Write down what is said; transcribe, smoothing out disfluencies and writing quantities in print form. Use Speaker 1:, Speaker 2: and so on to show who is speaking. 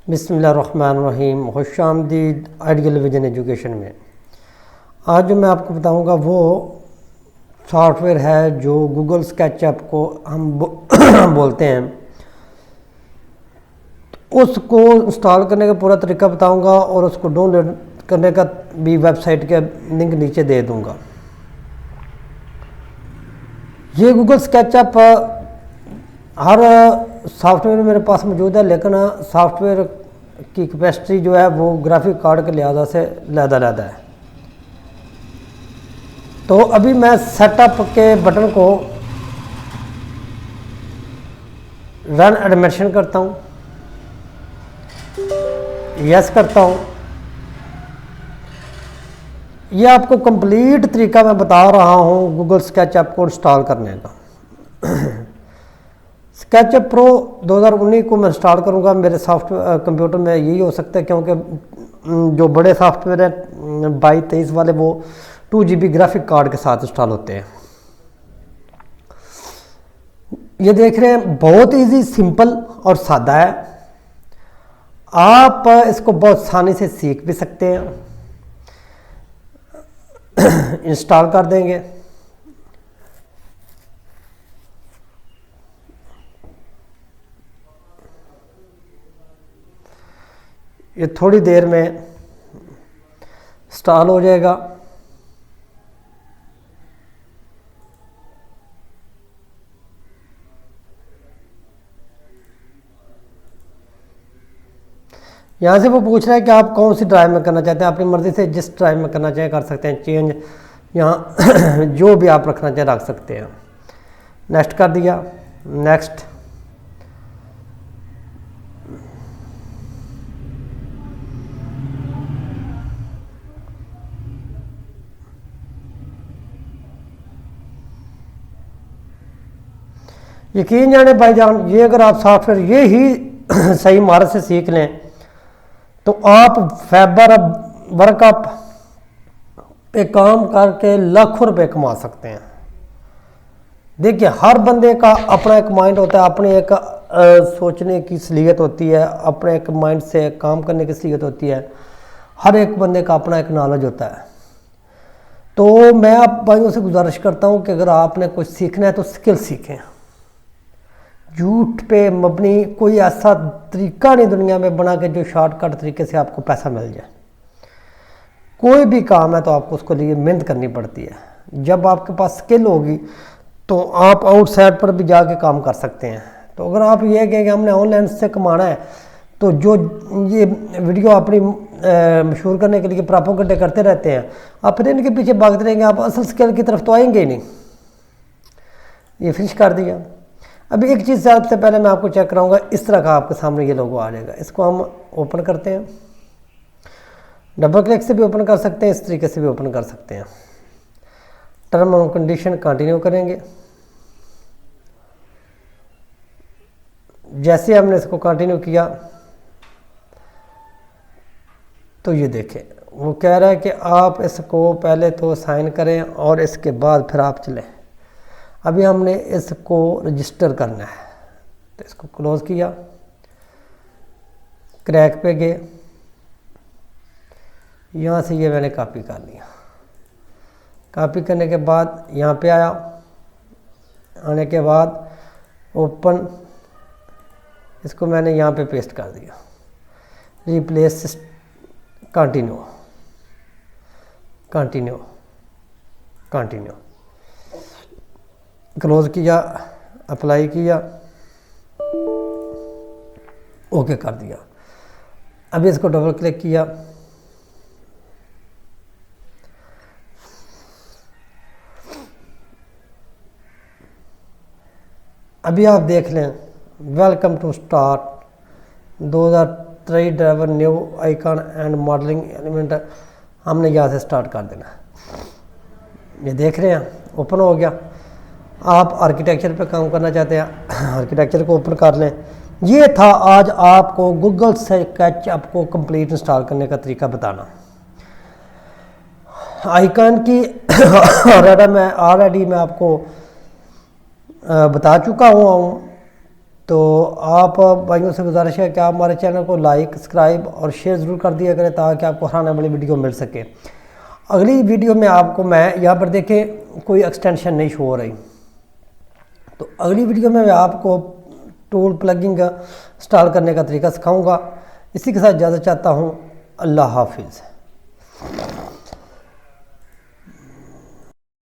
Speaker 1: बिस्मिल्लाहिर्रहमानिर्रहीम। खुशामदीद ideal vision education में। आज जो मैं आपको बताऊंगा वो सॉफ्टवेयर है जो गूगल स्केचअप को हम बोलते हैं। उसको इंस्टॉल करने का पूरा तरीका बताऊंगा और उसको डाउनलोड करने का भी वेबसाइट के लिंक नीचे दे दूंगा। ये गूगल स्केचअप हर सॉफ्टवेयर मेरे पास मौजूद है, लेकिन सॉफ्टवेयर की कैपेसिटी जो है वो ग्राफिक कार्ड के लिहाजा से ज़्यादा है। तो अभी मैं सेटअप के बटन को रन एडमिशन करता हूँ, यस करता हूँ। ये आपको कंप्लीट तरीका मैं बता रहा हूँ गूगल स्केचअप को इंस्टॉल करने का। स्केचअप प्रो 2019 को मैं इंस्टॉल करूँगा। मेरे सॉफ्टवेयर कंप्यूटर में यही हो सकता है, क्योंकि जो बड़े सॉफ्टवेयर हैं 22-23 वाले वो 2 GB ग्राफिक कार्ड के साथ इंस्टॉल होते हैं। ये देख रहे हैं, बहुत इजी, सिंपल और सादा है। आप इसको बहुत आसानी से सीख भी सकते हैं। इंस्टॉल कर देंगे। ये थोड़ी देर में इंस्टॉल हो जाएगा। यहाँ से वो पूछ रहा है कि आप कौन सी ड्राइव में करना चाहते हैं। अपनी मर्ज़ी से जिस ड्राइव में करना चाहें कर सकते हैं, चेंज यहाँ जो भी आप रखना चाहें रख सकते हैं। नेक्स्ट कर दिया, नेक्स्ट। यकीन जाने भाईजान, ये अगर आप सॉफ्टवेयर ये ही सही महारत से सीख लें तो आप फैबर वर्कअप पे काम करके लाखों रुपए कमा सकते हैं। देखिए, हर बंदे का अपना एक माइंड होता है, अपनी एक सोचने की सलीयत होती है, अपने एक माइंड से काम करने की सलीयत होती है। हर एक बंदे का अपना एक नॉलेज होता है। तो मैं आप भाइयों से गुजारिश करता हूँ कि अगर आपने कुछ सीखना है तो स्किल सीखें। झूठ पे मबनी कोई ऐसा तरीका नहीं दुनिया में बना के जो शॉर्टकट तरीके से आपको पैसा मिल जाए। कोई भी काम है तो आपको उसको लिए मेहनत करनी पड़ती है। जब आपके पास स्किल होगी तो आप आउटसाइड पर भी जाके काम कर सकते हैं। तो अगर आप ये कहें कि हमने ऑनलाइन से कमाना है तो जो ये वीडियो अपनी मशहूर करने के लिए प्रोपेगेंडा करते रहते हैं, आप फिर इनके पीछे भागते रहेंगे, आप असल स्किल की तरफ तो आएंगे ही नहीं। ये फिनिश कर दिया। अभी एक चीज़ सबसे पहले मैं आपको चेक कराऊंगा। इस तरह का आपके सामने ये लोगो आ जाएगा। इसको हम ओपन करते हैं। डबल क्लिक से भी ओपन कर सकते हैं, इस तरीके से भी ओपन कर सकते हैं। टर्म एंड कंडीशन कंटिन्यू करेंगे। जैसे हमने इसको कंटिन्यू किया तो ये देखें, वो कह रहा है कि आप इसको पहले तो साइन करें और इसके बाद फिर आप चलें। अभी हमने इसको रजिस्टर करना है तो इसको क्लोज किया, क्रैक पे गए, यहाँ से ये मैंने कॉपी कर लिया। कॉपी करने के बाद यहाँ पे आया, आने के बाद ओपन, इसको मैंने यहाँ पे पेस्ट कर दिया। Replace, continue continue continue, close किया, अप्लाई किया, ओके कर दिया। अभी इसको डबल क्लिक किया, अभी आप देख लें, welcome to start 2023 driver new icon and modelling element. हमने यहाँ से स्टार्ट कर देना। ये देख रहे हैं, ओपन हो गया। आप आर्किटेक्चर पे काम करना चाहते हैं, आर्किटेक्चर को ओपन कर लें। ये था आज आपको गूगल स्केचअप को कंप्लीट इंस्टॉल करने का तरीका बताना। आइकन की ऑलरेडी मैं आपको बता चुका हुआ हूँ। तो आप भाइयों से गुजारिश है कि आप हमारे चैनल को लाइक, सब्सक्राइब और शेयर ज़रूर कर दिया करें ताकि आपको हर आने वाली वीडियो मिल सके। अगली वीडियो में आपको मैं यहाँ पर देखें कोई एक्सटेंशन नहीं शो हो रही, तो अगली वीडियो में मैं आपको टूल प्लगिंग इंस्टॉल करने का तरीका सिखाऊंगा। इसी के साथ इजाज़त चाहता हूँ। अल्लाह हाफिज़।